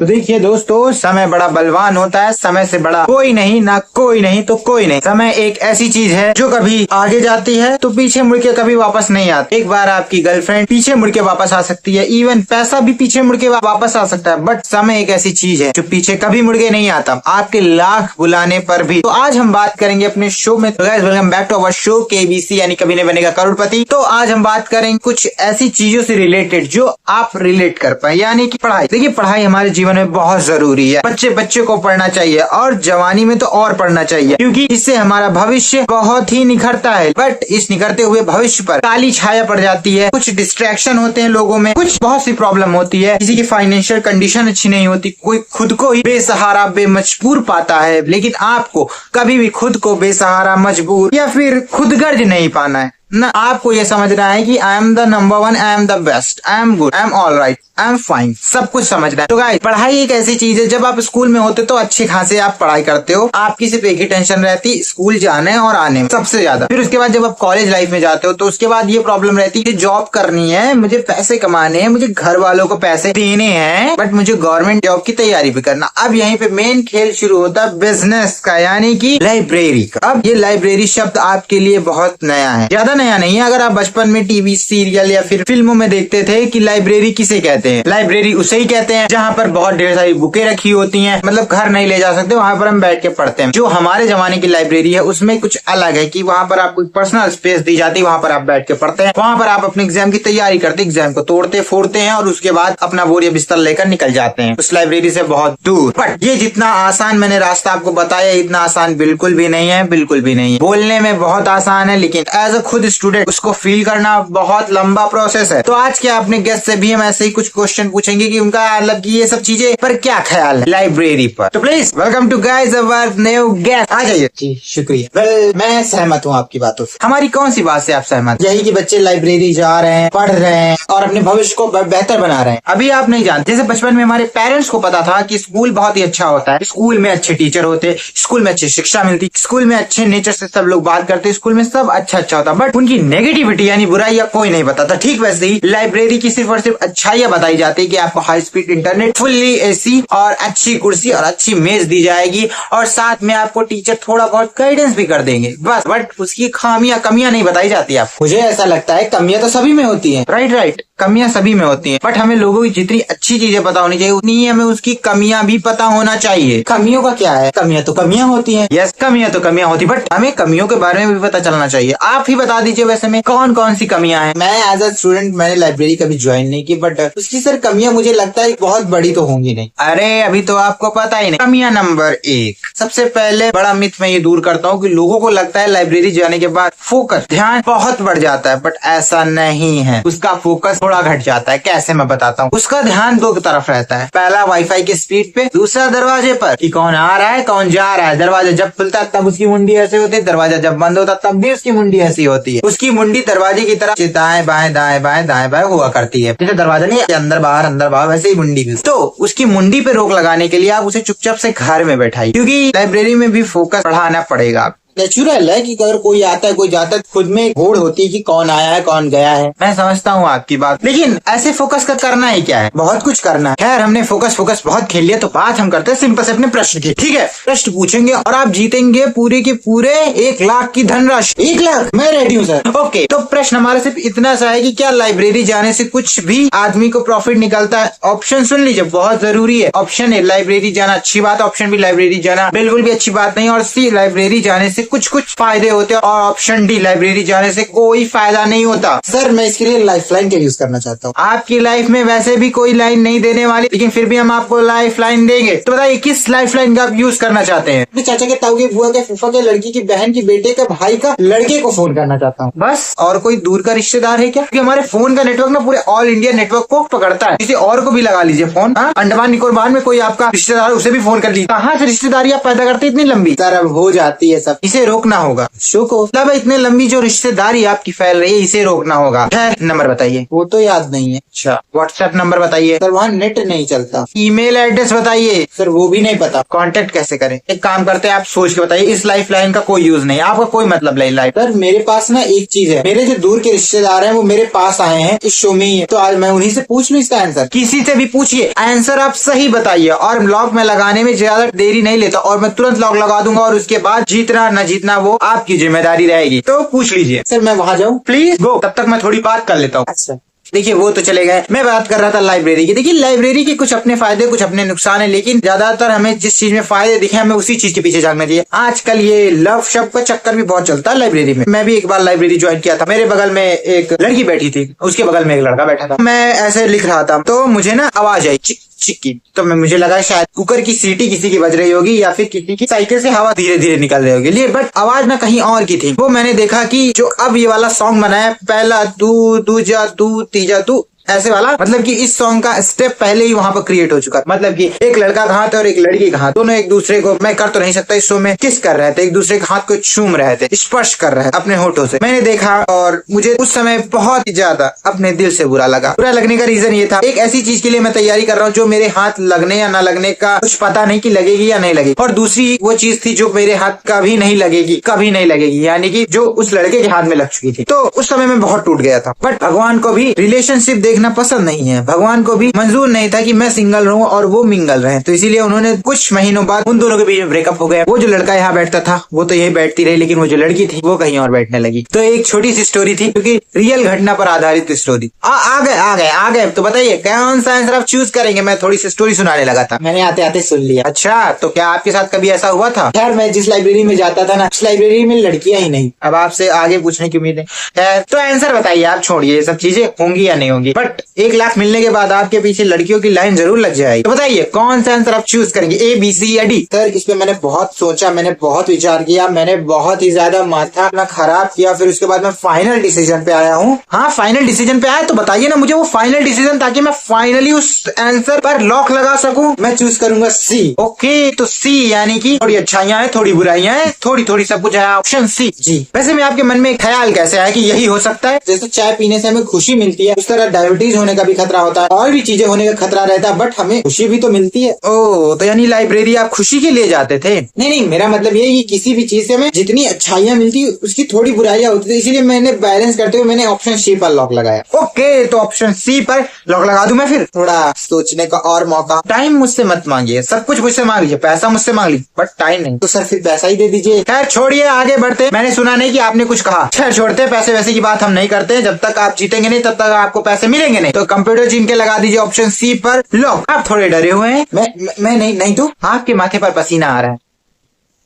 तो देखिए दोस्तों, समय बड़ा बलवान होता है। समय से बड़ा कोई नहीं, ना कोई नहीं तो कोई नहीं। समय एक ऐसी चीज है जो कभी आगे जाती है तो पीछे मुड़ के कभी वापस नहीं आती। एक बार आपकी गर्लफ्रेंड पीछे मुड़ के वापस आ सकती है, इवन पैसा भी पीछे मुड़ के वापस आ सकता है, बट समय एक ऐसी चीज है जो पीछे कभी मुड़ के नहीं आता, आपके लाख बुलाने पर भी। तो आज हम बात करेंगे अपने शो में। तो guys, welcome back to our show KBC, यानी कभी नहीं बनेगा करोड़पति। तो आज हम बात करेंगे कुछ ऐसी चीजों से रिलेटेड जो आप रिलेट कर पाए, यानी कि पढ़ाई। देखिए, पढ़ाई हमारे जीवन में बहुत जरूरी है। बच्चे को पढ़ना चाहिए और जवानी में तो और पढ़ना चाहिए, क्योंकि इससे हमारा भविष्य बहुत ही निखरता है। बट इस निखरते हुए भविष्य पर काली छाया पड़ जाती है। कुछ डिस्ट्रैक्शन होते हैं लोगों में, कुछ बहुत सी प्रॉब्लम होती है। किसी की फाइनेंशियल कंडीशन अच्छी नहीं होती, कोई खुद को ही बेसहारा बेमजबूर पाता है। लेकिन आपको कभी भी खुद को बेसहारा, मजबूर या फिर खुदगर्ज नहीं पाना है ना। आपको ये समझना है कि I am the number one, I am the best, I am good, I am all right, I am fine, सब कुछ समझना है। तो गाइस, पढ़ाई एक ऐसी चीज है, जब आप स्कूल में होते तो अच्छे खासे आप पढ़ाई करते हो, आपकी सिर्फ एक ही टेंशन रहती, स्कूल जाने और आने में सबसे ज्यादा। फिर उसके बाद जब आप कॉलेज लाइफ में जाते हो तो उसके बाद ये प्रॉब्लम रहती है कि जॉब करनी है, मुझे पैसे कमाने हैं, मुझे घर वालों को पैसे देने हैं, बट मुझे गवर्नमेंट जॉब की तैयारी भी करना। अब यहीं पे मेन खेल शुरू होता है बिजनेस का, यानी कि लाइब्रेरी का। अब ये लाइब्रेरी शब्द आपके लिए बहुत नया है, ज्यादा नया नहीं है। अगर आप बचपन में टीवी सीरियल या फिर फिल्मों में देखते थे कि लाइब्रेरी किसे कहते हैं, लाइब्रेरी उसे ही कहते हैं जहाँ पर बहुत ढेर सारी बुकें रखी होती हैं, मतलब घर नहीं ले जा सकते, वहाँ पर हम बैठ के पढ़ते हैं। जो हमारे जमाने की लाइब्रेरी है उसमें कुछ अलग है कि वहाँ पर आपको पर्सनल स्पेस दी जाती है, वहाँ पर आप बैठ के पढ़ते हैं, वहाँ पर आप अपने एग्जाम की तैयारी करते, एग्जाम को तोड़ते फोड़ते हैं और उसके बाद अपना बोरिया बिस्तर लेकर निकल जाते हैं उस लाइब्रेरी से बहुत दूर। बट ये जितना आसान मैंने रास्ता आपको बताया, इतना आसान बिल्कुल भी नहीं है, बिल्कुल भी नहीं है। बोलने में बहुत आसान है, लेकिन एज अ खुद स्टूडेंट उसको फील करना बहुत लंबा प्रोसेस है। तो आज के अपने गेस्ट से भी हम ऐसे ही कुछ क्वेश्चन पूछेंगे कि उनका मतलब कि ये सब चीजें पर क्या ख्याल है लाइब्रेरी पर। तो please welcome to guys our new guest. आ जाइए। जी शुक्रिया। मैं सहमत हूँ आपकी बातों से। हमारी कौन सी बात से आप सहमत? यही कि बच्चे लाइब्रेरी जा रहे हैं, पढ़ रहे हैं और अपने भविष्य को बेहतर बना रहे हैं। अभी आप नहीं जानते, जैसे बचपन में हमारे पेरेंट्स को पता था कि स्कूल बहुत ही अच्छा होता है, स्कूल में अच्छे टीचर होते, स्कूल में अच्छी शिक्षा मिलती, स्कूल में अच्छे नेचर से सब लोग बात करते, स्कूल में सब अच्छा होता, बट उनकी नेगेटिविटी यानी बुराइयां कोई नहीं बताता। ठीक वैसे ही लाइब्रेरी की सिर्फ और सिर्फ अच्छाइयां बताई जाती है कि आपको high speed internet, fully AC और अच्छी कुर्सी और अच्छी मेज दी जाएगी, और साथ में आपको टीचर थोड़ा बहुत गाइडेंस भी कर देंगे बस। बट उसकी कमियां नहीं बताई जाती आपको। मुझे ऐसा लगता है कमियां तो सभी में होती है, राइट, कमियां सभी में होती हैं, बट हमें लोगों की जितनी अच्छी चीजें पता होनी चाहिए उतनी ही हमें उसकी कमियां भी पता होना चाहिए। कमियों का क्या है? कमियां तो कमियां होती हैं। यस, कमियां तो कमियां होती, बट हमें कमियों के बारे में भी पता चलना चाहिए। आप ही बता दीजिए वैसे में कौन कौन सी कमियां हैं। मैं एज अ स्टूडेंट मैंने लाइब्रेरी कभी ज्वाइन नहीं की, बट उसकी सर कमियां मुझे लगता है बहुत बड़ी तो होंगी नहीं। अरे अभी तो आपको पता ही नहीं। कमियां नंबर 1, सबसे पहले बड़ा मिथ मैं ये दूर करता हूँ कि लोगों को लगता है लाइब्रेरी जाने के बाद फोकस, ध्यान बहुत बढ़ जाता है, बट ऐसा नहीं है। उसका फोकस थोड़ा घट जाता है। कैसे, मैं बताता हूँ। उसका ध्यान दो तरफ रहता है, पहला वाईफाई की स्पीड पे, दूसरा दरवाजे पर कि कौन आ रहा है कौन जा रहा है। दरवाजा जब खुलता है तब उसकी मुंडी ऐसी होती है, दरवाजा जब बंद होता है तब भी उसकी मुंडी ऐसी होती है। उसकी मुंडी दरवाजे की तरफ दाएं बाएं दाएं बाएं दाएं बाएं हुआ करती है, जैसे दरवाजा नहीं अंदर बाहर वैसे ही मुंडी भी। तो उसकी मुंडी पे रोक लगाने के लिए आप उसे चुपचाप से घर में बैठाइए, क्योंकि लाइब्रेरी में भी फोकस बढ़ाना पड़ेगा। नेचुरल है कि अगर कोई आता है कोई जाता है, खुद में होड़ होती है कि कौन आया है कौन गया है। मैं समझता हूँ आपकी बात, लेकिन ऐसे फोकस का करना ही क्या है, बहुत कुछ करना है। खैर, हमने फोकस बहुत खेल लिया, तो बात हम करते हैं सिंपल से अपने प्रश्न की। ठीक है, प्रश्न पूछेंगे और आप जीतेंगे पूरे के पूरे 1 लाख की धनराशि। 1 लाख? मैं रेडी हूँ सर। ओके, तो प्रश्न हमारा सिर्फ इतना सा है कि क्या लाइब्रेरी जाने से कुछ भी आदमी को प्रॉफिट निकलता है? ऑप्शन सुन लीजिए, बहुत जरूरी है। ऑप्शन ए, लाइब्रेरी जाना अच्छी बात। ऑप्शन बी, लाइब्रेरी जाना बिल्कुल भी अच्छी बात नहीं। और सी, लाइब्रेरी जाने से कुछ फायदे होते हैं। और ऑप्शन डी, लाइब्रेरी जाने से कोई फायदा नहीं होता। सर, मैं इसके लिए लाइफ लाइन का यूज करना चाहता हूँ। आपकी लाइफ में वैसे भी कोई लाइन नहीं देने वाली, लेकिन फिर भी हम आपको लाइफ लाइन देंगे। तो बताइए किस लाइफ लाइन का आप यूज करना चाहते हैं? अपने चाचा के, ताऊ के, बुआ के, फूफा के, लड़की की, बहन की, बेटे का, भाई का, लड़के को फोन करना चाहता हूँ बस। और कोई दूर का रिश्तेदार है क्या? क्योंकि हमारे फोन का नेटवर्क ना पूरे ऑल इंडिया नेटवर्क को पकड़ता है। किसी और को भी लगा लीजिए फोन। अंडमान निकोबार में कोई आपका रिश्तेदार, उसे भी फोन कर लीजिए। कहाँ से रिश्तेदारी आप पैदा करते इतनी लंबी? सर, अब हो जाती है सब। इसे रोकना होगा। शो को मतलब इतने लंबी जो रिश्तेदारी आपकी फैल रही है, इसे रोकना होगा। खैर, नंबर बताइए। वो तो याद नहीं है। अच्छा, व्हाट्सएप नंबर बताइए। सर वहाँ नेट नहीं चलता। ईमेल एड्रेस बताइए। सर वो भी नहीं पता। कांटेक्ट कैसे करें? एक काम करते हैं, आप सोच के बताइए। इस लाइफ लाइन का कोई यूज नहीं, आपका कोई मतलब नहीं लाइफ। सर मेरे पास ना एक चीज है, मेरे जो दूर के रिश्तेदार हैं वो मेरे पास आए हैं इस शो में ही है, तो आज मैं उन्हीं से पूछ लूँ इसका आंसर। किसी से भी पूछिए, आंसर आप सही बताइए। और लॉक में लगाने में ज्यादा देरी नहीं लेता, और मैं तुरंत लॉक लगा दूंगा, और उसके बाद जीतना न जीतना वो आपकी जिम्मेदारी रहेगी। तो पूछ लीजिए। सर मैं वहाँ जाऊँ? प्लीज गो, तब तक मैं थोड़ी बात कर लेता हूँ। अच्छा। देखिए, वो तो चले गए, मैं बात कर रहा था लाइब्रेरी की। देखिए, लाइब्रेरी के कुछ अपने फायदे, कुछ अपने नुकसान है, लेकिन ज्यादातर हमें जिस चीज में फायदे दिखे हमें उसी चीज के पीछे जाना चाहिए। आजकल ये लव शब्द का चक्कर भी बहुत चलता है लाइब्रेरी में। मैं भी एक बार लाइब्रेरी ज्वाइन किया था, मेरे बगल में एक लड़की बैठी थी, उसके बगल में एक लड़का बैठा था। मैं ऐसे लिख रहा था तो मुझे ना आवाज आई चिक चिक की, तो मुझे लगा शायद कुकर की सीटी किसी की बज रही होगी, या फिर किसी की साइकिल से हवा धीरे धीरे निकल रही होगी। बट आवाज ना कहीं और की थी। वो मैंने देखा कि जो अब ये वाला सॉन्ग बनाया, पहला तू, दूजा तू, तीजा तू, ऐसे वाला, मतलब कि इस सॉन्ग का स्टेप पहले ही वहां पर क्रिएट हो चुका। मतलब कि एक लड़का का हाथ और एक लड़की का हाथ, दोनों एक दूसरे को, मैं कर तो नहीं सकता इस शो में, किस कर रहे थे, एक दूसरे के हाथ को छूम रहे थे, स्पर्श कर रहे थे अपने होठों से। मैंने देखा और मुझे उस समय बहुत ही ज्यादा अपने दिल से बुरा लगा। बुरा लगने का रीजन ये था, एक ऐसी चीज के लिए मैं तैयारी कर रहा हूँ जो मेरे हाथ लगने या ना लगने का कुछ पता नहीं कि लगेगी या नहीं लगेगी, और दूसरी वो चीज थी जो मेरे हाथ कभी नहीं लगेगी, कभी नहीं लगेगी, यानी कि जो उस लड़के के हाथ में लग चुकी थी। तो उस समय मैं बहुत टूट गया था। बट भगवान को भी रिलेशनशिप देखना पसंद नहीं है, भगवान को भी मंजूर नहीं था कि मैं सिंगल रहूं और वो मिंगल रहे, तो इसीलिए उन्होंने कुछ महीनों बाद उन दोनों के बीच में ब्रेकअप हो गया। वो जो लड़का यहाँ बैठता था वो तो यही बैठती रही, लेकिन वो जो लड़की थी वो कहीं और बैठने लगी। तो एक छोटी सी स्टोरी थी, क्योंकि रियल घटना पर आधारित स्टोरी। आ गए। तो बताइए कौन सा आंसर आप चूज करेंगे? मैं थोड़ी सी स्टोरी सुनाने लगा था, मैंने आते आते सुन लिया। अच्छा, तो क्या आपके साथ कभी ऐसा हुआ था? खैर मैं जिस लाइब्रेरी में जाता था ना, उस लाइब्रेरी में लड़कियां ही नहीं। अब आपसे आगे पूछने की उम्मीद है। खैर, तो आंसर बताइए, आप छोड़िए ये सब चीजें होंगी या नहीं होंगी, बट 1 लाख मिलने के बाद आपके पीछे लड़कियों की लाइन जरूर लग जाएगी। तो बताइए कौन सा आंसर आप चूज करेंगे, ए, बी, सी या डी? सर इस पे मैंने बहुत सोचा, मैंने बहुत विचार किया, मैंने बहुत ही ज्यादा माथा अपना खराब किया, फिर उसके बाद मैं फाइनल डिसीजन पे आया हूँ। हाँ, फाइनल डिसीजन पे आया तो बताइए ना मुझे वो फाइनल डिसीजन, ताकि मैं फाइनली उस आंसर पर लॉक लगा सकूं। मैं चूज करूंगा सी। ओके, तो सी यानी कि थोड़ी अच्छाइयां हैं, थोड़ी बुराइयां हैं, थोड़ी थोड़ी सब कुछ है, ऑप्शन सी। जी। वैसे में आपके मन में ख्याल कैसे आया कि यही हो सकता है? जैसे चाय पीने से हमें खुशी मिलती है, उस तरह डायबिटीज होने का भी खतरा होता है, और भी चीजें होने का खतरा रहता है, बट हमें खुशी भी तो मिलती है। ओ, तो यानी लाइब्रेरी आप खुशी के लिए जाते थे? नहीं, मेरा मतलब ये है कि किसी भी चीज से हमें जितनी अच्छाइयाँ मिलती है उसकी थोड़ी बुराइयां होती थी, इसीलिए मैंने बैलेंस करते हुए मैंने ऑप्शन सी पर लॉक लगाया। ओके, तो ऑप्शन सी पर लॉक लगा दूं मैं फिर? थोड़ा सोचने का और मौका। टाइम मुझसे मत मांगिए, सब कुछ मुझसे मांग लीजिए, पैसा मुझसे मांग लीजिए, बट टाइम नहीं। तो सर फिर पैसा ही दे दीजिए। खैर छोड़िए, आगे बढ़ते। मैंने सुना नहीं कि आपने कुछ कहा। खैर छोड़ते, पैसे वैसे की बात हम नहीं करते। जब तक आप जीतेंगे नहीं तब तक आपको पैसे मिलेंगे नहीं। तो कंप्यूटर जिन के लगा दीजिए ऑप्शन सी पर लॉक। आप थोड़े डरे हुए हैं। मैं नहीं तो आपके माथे पर पसीना आ रहा है।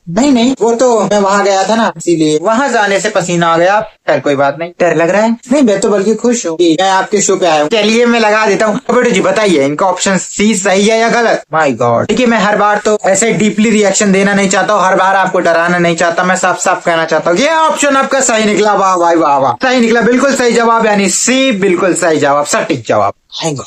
नहीं, वो तो मैं वहाँ गया था ना, इसीलिए। वहाँ जाने से पसीना आ गया। खैर कोई बात नहीं, डर लग रहा है? नहीं, मैं तो बल्कि खुश हूँ कि मैं आपके शो पे आया हूँ। चलिए मैं लगा देता हूँ। कंप्यूटर जी बताइए, इनका ऑप्शन सी सही है या गलत? My God. देखिए, मैं हर बार तो ऐसे डीपली रिएक्शन देना नहीं चाहता हूँ, हर बार आपको डराना नहीं चाहता। मैं साफ साफ कहना चाहता हूँ ये ऑप्शन आपका सही निकला। वाह भाई वाह, सही निकला, बिल्कुल सही जवाब, यानी सी बिल्कुल सही जवाब, सटीक जवाब।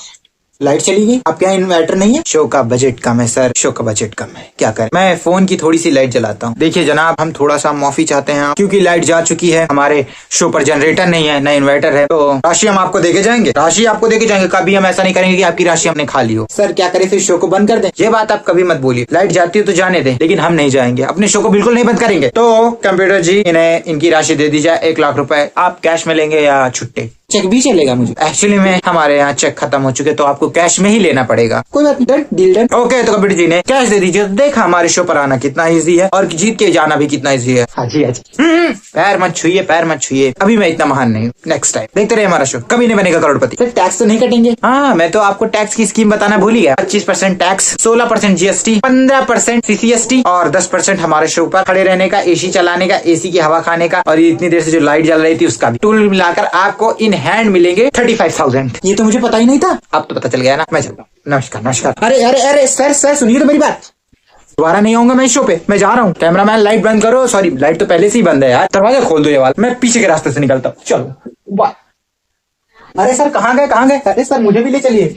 लाइट चली गई। आपके यहाँ इन्वर्टर नहीं है? शो का बजट कम है सर, शो का बजट कम है, क्या करें। मैं फोन की थोड़ी सी लाइट जलाता हूँ। देखिए जनाब, हम थोड़ा सा माफी चाहते हैं क्योंकि लाइट जा चुकी है, हमारे शो पर जनरेटर नहीं है, न इन्वर्टर है, तो राशि हम आपको देके जाएंगे, राशि आपको देके जाएंगे। कभी हम ऐसा नहीं करेंगे कि आपकी राशि हमने खा ली हो। सर क्या करें, फिर शो को बंद कर दें? ये बात आप कभी मत बोलिए। लाइट जाती हो तो जाने दें, लेकिन हम नहीं जाएंगे, अपने शो को बिल्कुल नहीं बंद करेंगे। तो कंप्यूटर जी, इन्हें इनकी राशि दे दी जाए, 1 लाख रुपए। आप कैश में लेंगे या छुट्टे? चेक भी चलेगा मुझे। एक्चुअली में हमारे यहाँ चेक खत्म हो चुके, तो आपको कैश में ही लेना पड़ेगा। कोई बात नहीं, डील डन। ओके, तो कंप्यूटर जी ने कैश दे दीजिए। देखा हमारे शो पर आना कितना इजी है और जीत के जाना भी कितना इजी है। हाँ जी। पैर मत छुइए, पैर मत छुइए। अभी मैं इतना महान नहीं हूँ। नेक्स्ट टाइम देखते रहे हमारा शो, कभी नहीं बनेगा करोड़पति। सर टैक्स तो नहीं कटेंगे? हाँ, मैं तो आपको टैक्स की स्कीम बताना भूल ही गया। 25% टैक्स, 16% GST, 15% CCST और 10% हमारे शो पर खड़े रहने का, एसी चलाने का, एसी की हवा खाने का, और इतनी देर से जो लाइट जल रही थी उसका भी। टूल मिलाकर आपको इन हैंड मिलेंगे 35,000। ये तो मुझे पता ही नहीं था। अब तो पता चल गया ना। मैं चलता हूँ, नमस्कार नमस्कार। अरे सर सुनिए तो मेरी बात। दोबारा नहीं आऊंगा मैं इस शो पे, मैं जा रहा हूँ। कैमरामैन लाइट बंद करो। सॉरी, लाइट तो पहले से ही बंद है यार। दरवाजा खोल दो ये वाला, मैं पीछे के रास्ते से निकलता हूँ। चलो बाय। अरे सर कहाँ गए? अरे सर मुझे भी ले चलिए।